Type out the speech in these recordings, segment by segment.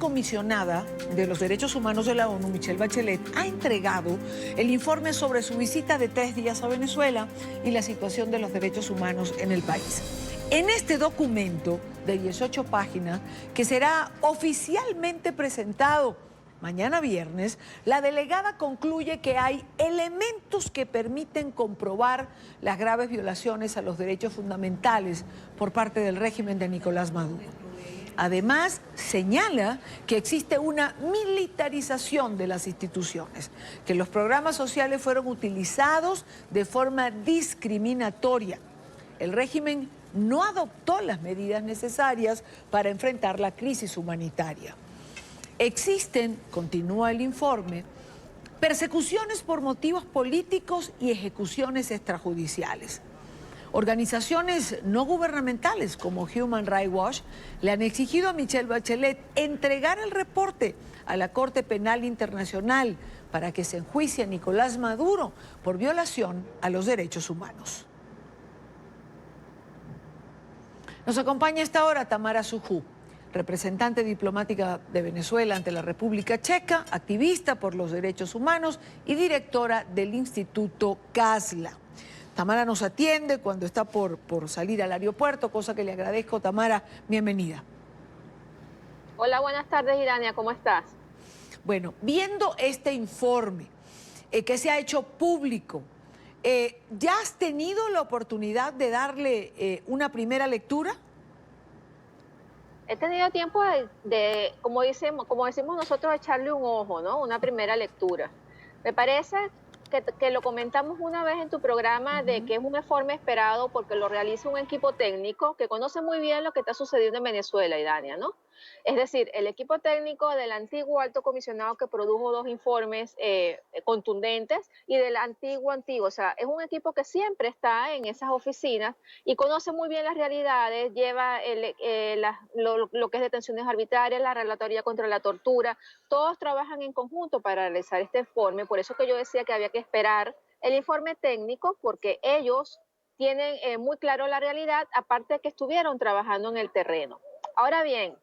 comisionada de los Derechos Humanos de la ONU, Michelle Bachelet, ha entregado el informe sobre su visita de 3 días a Venezuela y la situación de los derechos humanos en el país. En este documento de 18 páginas, que será oficialmente presentado mañana viernes, la delegada concluye que hay elementos que permiten comprobar las graves violaciones a los derechos fundamentales por parte del régimen de Nicolás Maduro. Además, señala que existe una militarización de las instituciones, que los programas sociales fueron utilizados de forma discriminatoria. El régimen no adoptó las medidas necesarias para enfrentar la crisis humanitaria. Existen, continúa el informe, persecuciones por motivos políticos y ejecuciones extrajudiciales. Organizaciones no gubernamentales como Human Rights Watch le han exigido a Michelle Bachelet entregar el reporte a la Corte Penal Internacional para que se enjuicie a Nicolás Maduro por violación a los derechos humanos. Nos acompaña a esta hora Tamara Sujú, representante diplomática de Venezuela ante la República Checa, activista por los derechos humanos y directora del Instituto CASLA. Tamara nos atiende cuando está por salir al aeropuerto, cosa que le agradezco. Tamara, bienvenida. Hola, buenas tardes, Irania, ¿cómo estás? Bueno, viendo este informe que se ha hecho público, ¿ya has tenido la oportunidad de darle una primera lectura? He tenido tiempo como decimos nosotros, echarle un ojo, ¿no? Una primera lectura. Me parece que lo comentamos una vez en tu programa de que es un informe esperado porque lo realiza un equipo técnico que conoce muy bien lo que está sucediendo en Venezuela, Irania, ¿no? Es decir, el equipo técnico del antiguo alto comisionado que produjo 2 informes contundentes y del antiguo, o sea, es un equipo que siempre está en esas oficinas y conoce muy bien las realidades, lleva lo que es detenciones arbitrarias, la relatoría contra la tortura, todos trabajan en conjunto para realizar este informe, por eso que yo decía que había que esperar el informe técnico, porque ellos tienen muy claro la realidad, aparte de que estuvieron trabajando en el terreno. Ahora bien,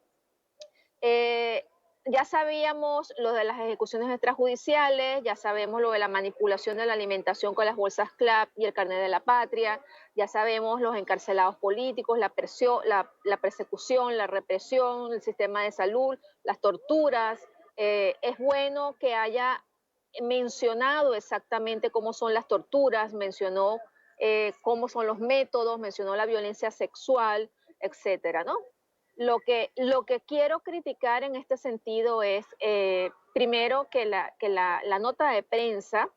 ya sabíamos lo de las ejecuciones extrajudiciales, ya sabemos lo de la manipulación de la alimentación con las bolsas CLAP y el carnet de la patria, ya sabemos los encarcelados políticos, la persecución, la represión, el sistema de salud, las torturas. Es bueno que haya mencionado exactamente cómo son las torturas, mencionó cómo son los métodos, mencionó la violencia sexual, etcétera, ¿no? Lo que quiero criticar en este sentido es, primero, que la nota de prensa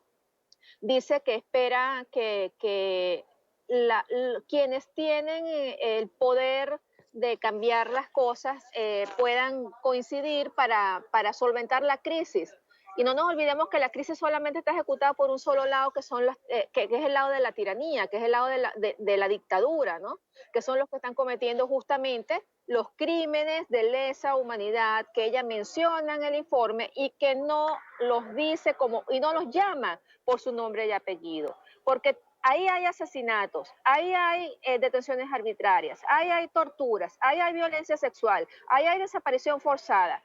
dice que espera que quienes tienen el poder de cambiar las cosas puedan coincidir para solventar la crisis. Y no nos olvidemos que la crisis solamente está ejecutada por un solo lado, que es el lado de la tiranía, que es el lado de la dictadura, ¿no? Que son los que están cometiendo justamente los crímenes de lesa humanidad que ella menciona en el informe y que no los dice y no los llama por su nombre y apellido. Porque ahí hay asesinatos, ahí hay detenciones arbitrarias, ahí hay torturas, ahí hay violencia sexual, ahí hay desaparición forzada.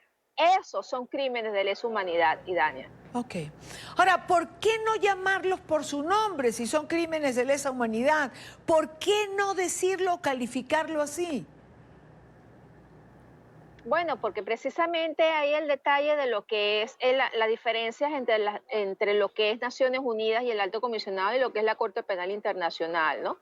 Esos son crímenes de lesa humanidad, Idania. Ok. Ahora, ¿por qué no llamarlos por su nombre si son crímenes de lesa humanidad? ¿Por qué no decirlo o calificarlo así? Bueno, porque precisamente ahí el detalle de lo que es la diferencia entre lo que es Naciones Unidas y el Alto Comisionado y lo que es la Corte Penal Internacional, ¿no?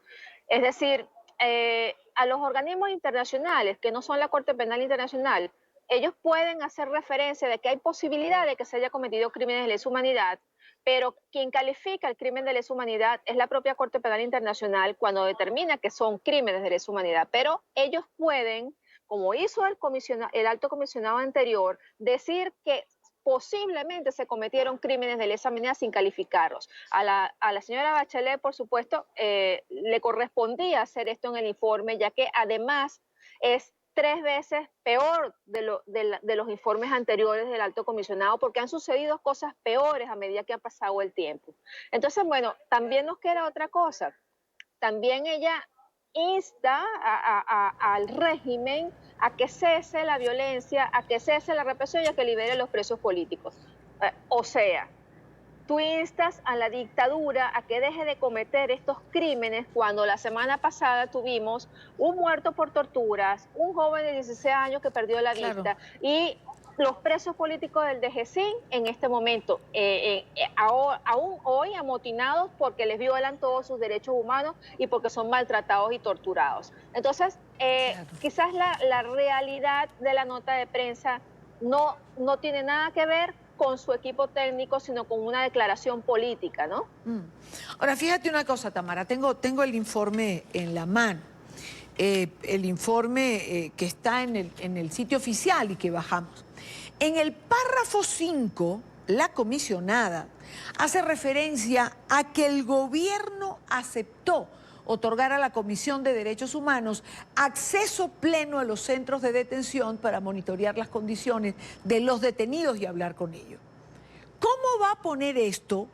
Es decir, a los organismos internacionales que no son la Corte Penal Internacional, ellos pueden hacer referencia de que hay posibilidad de que se haya cometido crímenes de lesa humanidad, pero quien califica el crimen de lesa humanidad es la propia Corte Penal Internacional cuando determina que son crímenes de lesa humanidad, pero ellos pueden, como hizo el alto comisionado anterior, decir que posiblemente se cometieron crímenes de lesa humanidad sin calificarlos. A la señora Bachelet, por supuesto, le correspondía hacer esto en el informe, ya que además es 3 veces peor de los informes anteriores del alto comisionado, porque han sucedido cosas peores a medida que ha pasado el tiempo. Entonces, bueno, también nos queda otra cosa. También ella insta al régimen a que cese la violencia, a que cese la represión y a que libere los presos políticos. O sea, tú instas a la dictadura a que deje de cometer estos crímenes cuando la semana pasada tuvimos un muerto por torturas, un joven de 16 años que perdió la Claro. vista y los presos políticos del DGCIN en este momento, aún hoy amotinados porque les violan todos sus derechos humanos y porque son maltratados y torturados. Entonces, Claro. quizás la realidad de la nota de prensa no tiene nada que ver con su equipo técnico, sino con una declaración política, ¿no? Ahora, fíjate una cosa, Tamara, tengo el informe en la mano, el informe que está en el sitio oficial y que bajamos. En el párrafo 5, la comisionada hace referencia a que el gobierno aceptó otorgar a la Comisión de Derechos Humanos acceso pleno a los centros de detención para monitorear las condiciones de los detenidos y hablar con ellos. ¿Cómo va a poner esto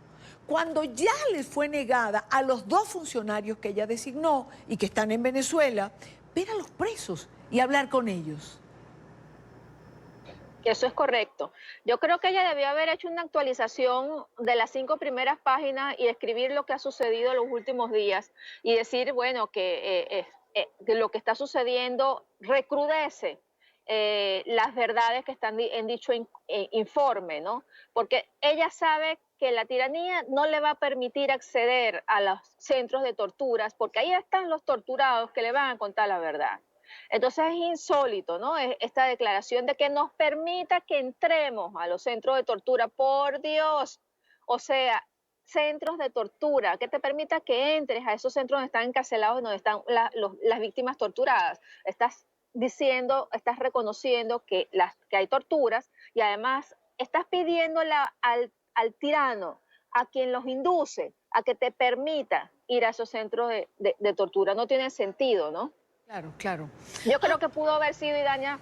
cuando ya les fue negada a los 2 funcionarios que ella designó y que están en Venezuela ver a los presos y hablar con ellos? Eso es correcto. Yo creo que ella debió haber hecho una actualización de las 5 primeras páginas y escribir lo que ha sucedido en los últimos días y decir, bueno, que lo que está sucediendo recrudece las verdades que están en dicho informe, ¿no? Porque ella sabe que la tiranía no le va a permitir acceder a los centros de torturas, porque ahí están los torturados que le van a contar la verdad. Entonces es insólito, ¿no? Esta declaración de que nos permita que entremos a los centros de tortura, por Dios. O sea, centros de tortura, que te permita que entres a esos centros donde están encarcelados y donde están las víctimas torturadas. Estás diciendo, estás reconociendo que hay torturas y además estás pidiéndole al tirano, a quien los induce, a que te permita ir a esos centros de tortura. No tiene sentido, ¿no? Claro, claro. Yo creo que pudo haber sido, Idaña,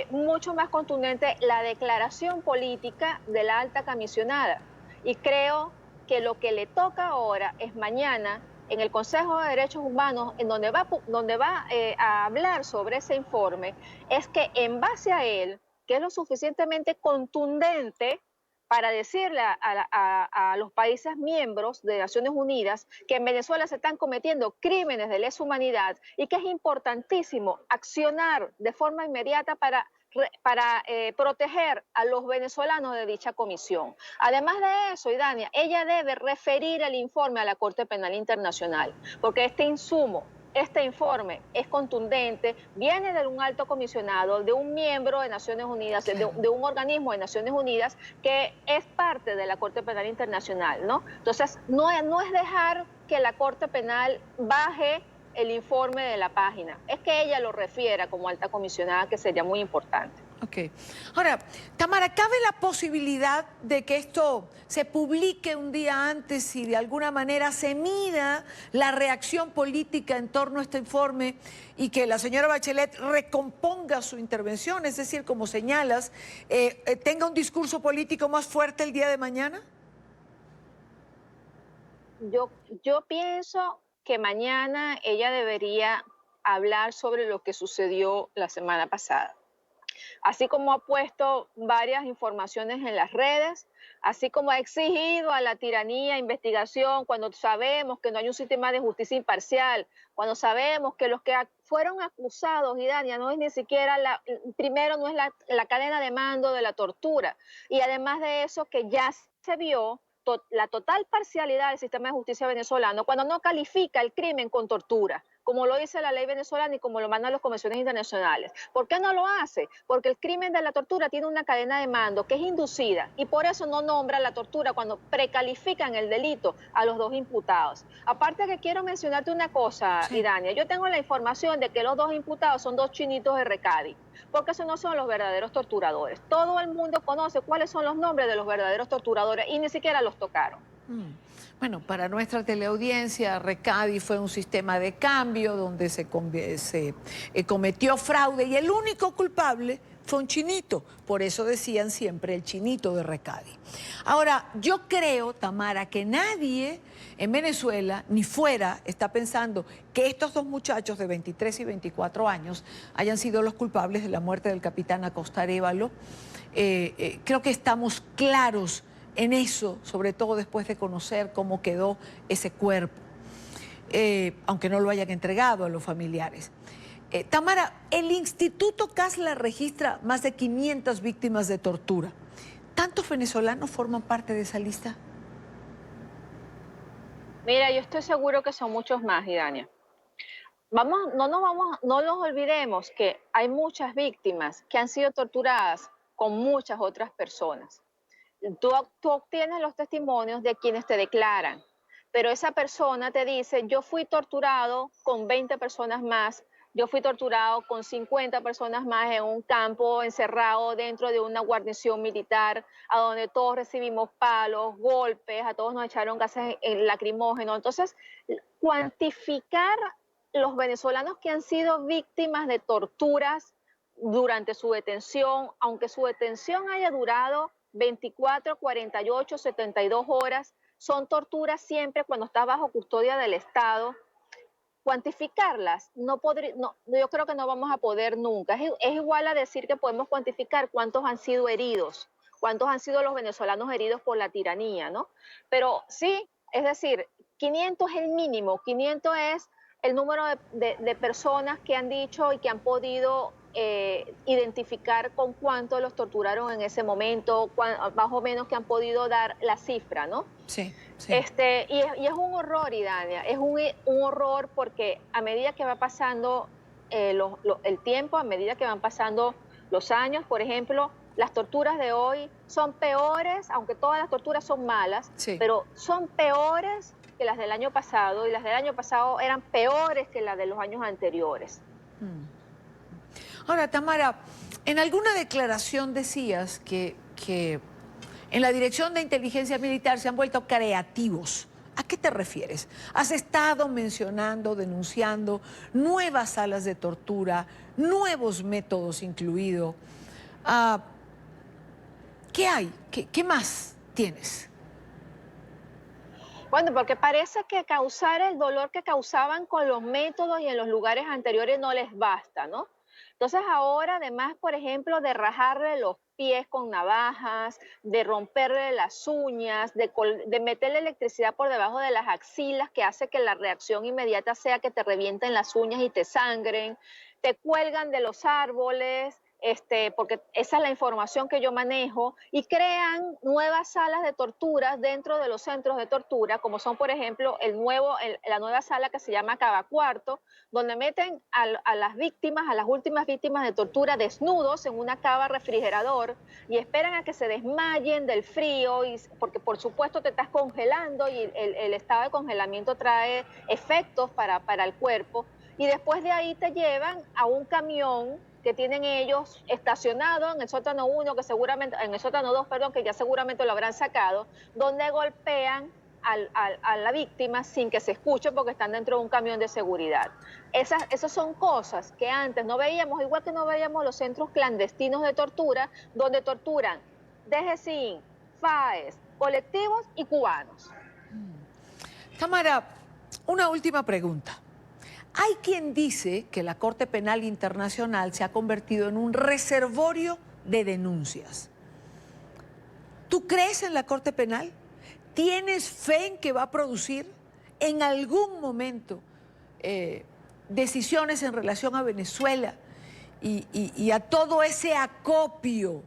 mucho más contundente la declaración política de la alta comisionada. Y creo que lo que le toca ahora es mañana en el Consejo de Derechos Humanos, en donde va a hablar sobre ese informe, es que en base a él, que es lo suficientemente contundente para decirle a los países miembros de Naciones Unidas que en Venezuela se están cometiendo crímenes de lesa humanidad y que es importantísimo accionar de forma inmediata para proteger a los venezolanos de dicha comisión. Además de eso, Idania, ella debe referir el informe a la Corte Penal Internacional, porque este informe es contundente, viene de un alto comisionado, de un miembro de Naciones Unidas, de un organismo de Naciones Unidas que es parte de la Corte Penal Internacional, ¿no? Entonces, no es dejar que la Corte Penal baje el informe de la página, es que ella lo refiera como alta comisionada, que sería muy importante. Ok. Ahora, Tamara, ¿cabe la posibilidad de que esto se publique un día antes y de alguna manera se mida la reacción política en torno a este informe y que la señora Bachelet recomponga su intervención? Es decir, como señalas, tenga un discurso político más fuerte el día de mañana. Yo pienso que mañana ella debería hablar sobre lo que sucedió la semana pasada. Así como ha puesto varias informaciones en las redes, así como ha exigido a la tiranía investigación cuando sabemos que no hay un sistema de justicia imparcial, cuando sabemos que los que fueron acusados, Idania, no es ni siquiera primero no es la cadena de mando de la tortura, y además de eso que ya se vio la total parcialidad del sistema de justicia venezolano cuando no califica el crimen con tortura, como lo dice la ley venezolana y como lo mandan las convenciones internacionales. ¿Por qué no lo hace? Porque el crimen de la tortura tiene una cadena de mando que es inducida y por eso no nombra la tortura cuando precalifican el delito a los 2 imputados. Aparte que quiero mencionarte una cosa, sí. Idania, yo tengo la información de que los 2 imputados son 2 chinitos de Recadi, porque esos no son los verdaderos torturadores. Todo el mundo conoce cuáles son los nombres de los verdaderos torturadores y ni siquiera los tocaron. Bueno, para nuestra teleaudiencia, Recadi fue un sistema de cambio donde se cometió fraude y el único culpable fue un chinito. Por eso decían siempre el chinito de Recadi. Ahora, yo creo, Tamara, que nadie en Venezuela ni fuera está pensando que estos dos muchachos de 23 y 24 años hayan sido los culpables de la muerte del capitán Acosta Arévalo. Creo que estamos claros en eso, sobre todo después de conocer cómo quedó ese cuerpo, aunque no lo hayan entregado a los familiares. Tamara, el Instituto Casla registra más de 500 víctimas de tortura. ¿Tantos venezolanos forman parte de esa lista? Mira, yo estoy seguro que son muchos más, Idania. No nos olvidemos que hay muchas víctimas que han sido torturadas con muchas otras personas. Tú obtienes los testimonios de quienes te declaran, pero esa persona te dice, yo fui torturado con 20 personas más, yo fui torturado con 50 personas más en un campo encerrado dentro de una guarnición militar, a donde todos recibimos palos, golpes, a todos nos echaron gases lacrimógenos. Entonces, cuantificar los venezolanos que han sido víctimas de torturas durante su detención, aunque su detención haya durado 24, 48, 72 horas, son torturas siempre cuando está bajo custodia del Estado. Cuantificarlas, yo creo que no vamos a poder nunca. Es igual a decir que podemos cuantificar cuántos han sido heridos, cuántos han sido los venezolanos heridos por la tiranía, ¿no? Pero sí, es decir, 500 es el mínimo, 500 es el número de personas que han dicho y que han podido identificar con cuánto los torturaron en ese momento, más o menos que han podido dar la cifra, ¿no? Sí, sí. Y es un horror, Idania, es un horror porque a medida que va pasando el tiempo, a medida que van pasando los años, por ejemplo, las torturas de hoy son peores, aunque todas las torturas son malas, Sí. pero son peores que las del año pasado, y las del año pasado eran peores que las de los años anteriores. Ahora, Tamara, en alguna declaración decías que en la Dirección de Inteligencia Militar se han vuelto creativos. ¿A qué te refieres? Has estado mencionando, denunciando nuevas salas de tortura, nuevos métodos incluidos. ¿Qué hay? ¿Qué más tienes? Bueno, porque parece que causar el dolor que causaban con los métodos y en los lugares anteriores no les basta, ¿no? Entonces ahora, además, por ejemplo, de rajarle los pies con navajas, de romperle las uñas, de meterle electricidad por debajo de las axilas, que hace que la reacción inmediata sea que te revienten las uñas y te sangren, te cuelgan de los árboles, porque esa es la información que yo manejo, y crean nuevas salas de tortura dentro de los centros de tortura, como son, por ejemplo, la nueva sala que se llama Cava Cuarto, donde meten a las víctimas, a las últimas víctimas de tortura, desnudos en una cava refrigerador y esperan a que se desmayen del frío, porque por supuesto te estás congelando y el estado de congelamiento trae efectos para el cuerpo. Y después de ahí te llevan a un camión que tienen ellos estacionado en el sótano 1, en el sótano 2, perdón, que ya seguramente lo habrán sacado, donde golpean a la víctima sin que se escuche porque están dentro de un camión de seguridad. Esas son cosas que antes no veíamos, igual que no veíamos los centros clandestinos de tortura, donde torturan DGCIN, FAES, colectivos y cubanos. Tamara, una última pregunta. Hay quien dice que la Corte Penal Internacional se ha convertido en un reservorio de denuncias. ¿Tú crees en la Corte Penal? ¿Tienes fe en que va a producir en algún momento decisiones en relación a Venezuela y a todo ese acopio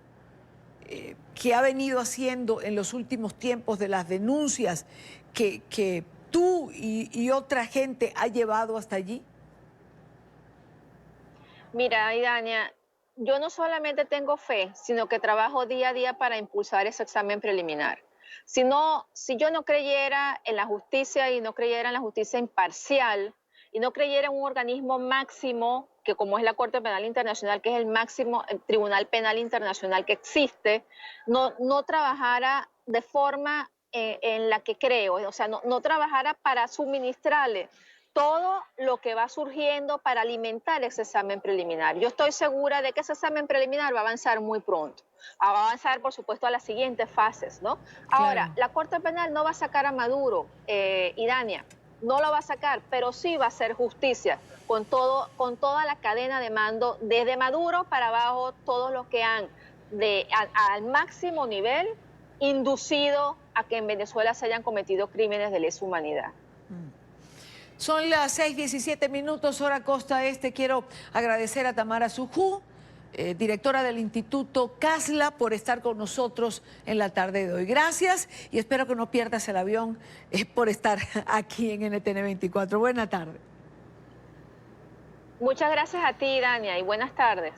que ha venido haciendo en los últimos tiempos de las denuncias que tú y otra gente ha llevado hasta allí? Mira, Idania, yo no solamente tengo fe, sino que trabajo día a día para impulsar ese examen preliminar. Si yo no creyera en la justicia y no creyera en la justicia imparcial y no creyera en un organismo máximo, que como es la Corte Penal Internacional, que es el máximo el Tribunal Penal Internacional que existe, no trabajara de forma en la que creo, o sea, no trabajara para suministrarle todo lo que va surgiendo para alimentar ese examen preliminar. Yo estoy segura de que ese examen preliminar va a avanzar muy pronto. Va a avanzar, por supuesto, a las siguientes fases, ¿no? Ahora, Claro. la Corte Penal no va a sacar a Maduro, y Dania, no lo va a sacar, pero sí va a hacer justicia con toda la cadena de mando, desde Maduro para abajo, todos los que han al máximo nivel inducido a que en Venezuela se hayan cometido crímenes de lesa humanidad. Son las 6:17, hora costa este. Quiero agradecer a Tamara Sujú, directora del Instituto CASLA, por estar con nosotros en la tarde de hoy. Gracias y espero que no pierdas el avión por estar aquí en NTN 24. Buena tarde. Muchas gracias a ti, Dania, y buenas tardes.